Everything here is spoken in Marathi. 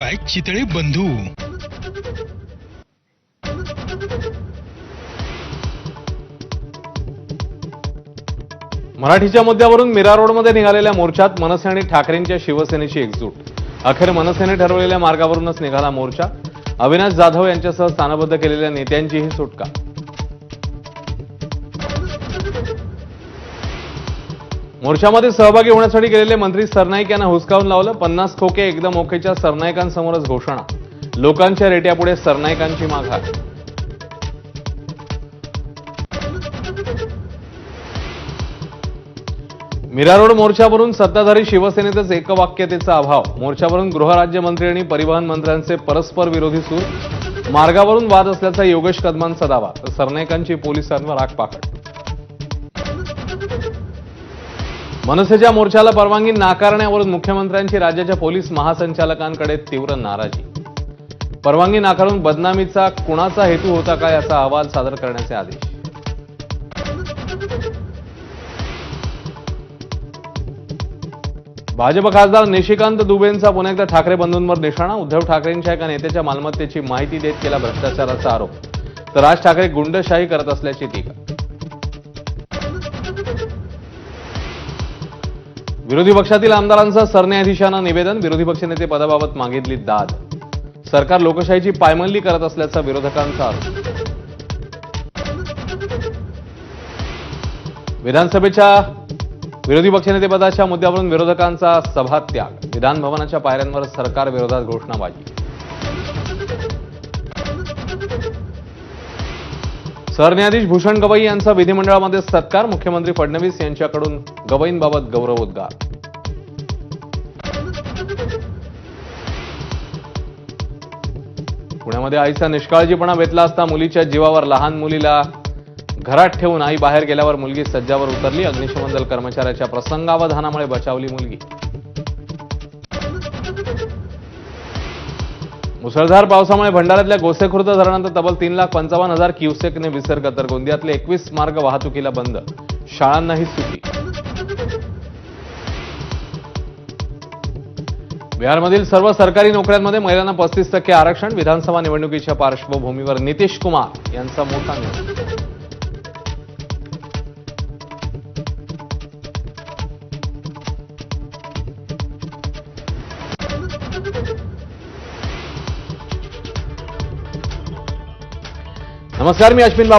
काय चितळे बंधू. मराठीच्या मुद्द्यावरून मीरा रोडमध्ये निघालेल्या मोर्चात मनसे आणि ठाकरेंच्या शिवसेनेची एकजूट. अखेर मनसेने ठरवलेल्या मार्गावरूनच निघाला मोर्चा. अविनाश जाधव यांच्यासह स्थानबद्ध केलेल्या नेत्यांचीही सुटका. मोर्चामध्ये सहभागी होण्यासाठी गेलेले मंत्री सरनाईक यांना हुसकावून लावलं. 50 खोके एकदम ओकेच्या सरनाईकांसमोरच घोषणा. लोकांच्या रेट्यापुढे सरनाईकांची माघार. मीरा रोड मोर्चावरून सत्ताधारी शिवसेनेतच एकवाक्यतेचा अभाव. मोर्चावरून गृहराज्यमंत्री आणि परिवहन मंत्र्यांचे परस्पर विरोधी सूर. मार्गावरून वाद असल्याचा योगेश कदमांचा दावा, तर सरनाईकांची पोलिसांवर आगपाखड. मनसेच्या मोर्चाला परवानगी नाकारण्यावरून मुख्यमंत्र्यांची राज्याच्या पोलीस महासंचालकांकडे तीव्र नाराजी. परवानगी नाकारून बदनामीचा कुणाचा हेतू होता का याचा अहवाल सादर करण्याचे आदेश. भाजप खासदार निशिकांत दुबेंचा पुन्हा एकदा ठाकरे बंधूंवर निशाणा. उद्धव ठाकरेंच्या एका नेत्याच्या मालमत्तेची माहिती देत केला भ्रष्टाचाराचा आरोप, तर राज ठाकरे गुंडशाही करत असल्याची टीका. विरोधी पक्षातील आमदारांचं सरन्यायाधीशांना निवेदन. विरोधी पक्षनेते पदाबाबत मागितली दाद. सरकार लोकशाहीची पायमल्ली करत असल्याचा विरोधकांचा आरोप. विधानसभेच्या विरोधी पक्षनेतेपदाच्या मुद्द्यावरून विरोधकांचा सभात्याग. विधान भवनाच्या पायऱ्यांवर सरकार विरोधात घोषणाबाजी. सरन्यायाधीश भूषण गवई यांचा विधिमंडळामध्ये सत्कार. मुख्यमंत्री फडणवीस यांच्याकडून गवईंबाबत गौरवोद्गार. पुण्यामध्ये आईचा निष्काळजीपणा बेतला असता मुलीच्या जीवावर. लहान मुलीला घरात ठेवून आई बाहेर गेल्यावर मुलगी सज्जावर उतरली. अग्निशमन दल कर्मचाऱ्याच्या प्रसंगावधानामुळे बचावली मुलगी. मुसळधार पावसामुळे भंडाऱ्यातल्या गोसेखुर्द धरणात तब्बल 3,55,000 क्युसेकने विसर्ग, तर गोंदियातले 21 मार्ग वाहतुकीला बंद. शाळांनाही सुट्टी. बिहारमधील सर्व सरकारी नोकऱ्यांमध्ये महिलांना 35% आरक्षण. विधानसभा निवडणुकीच्या पार्श्वभूमीवर नितीश कुमार यांचा मोठा निर्णय. नमस्कार, मी अश्विन.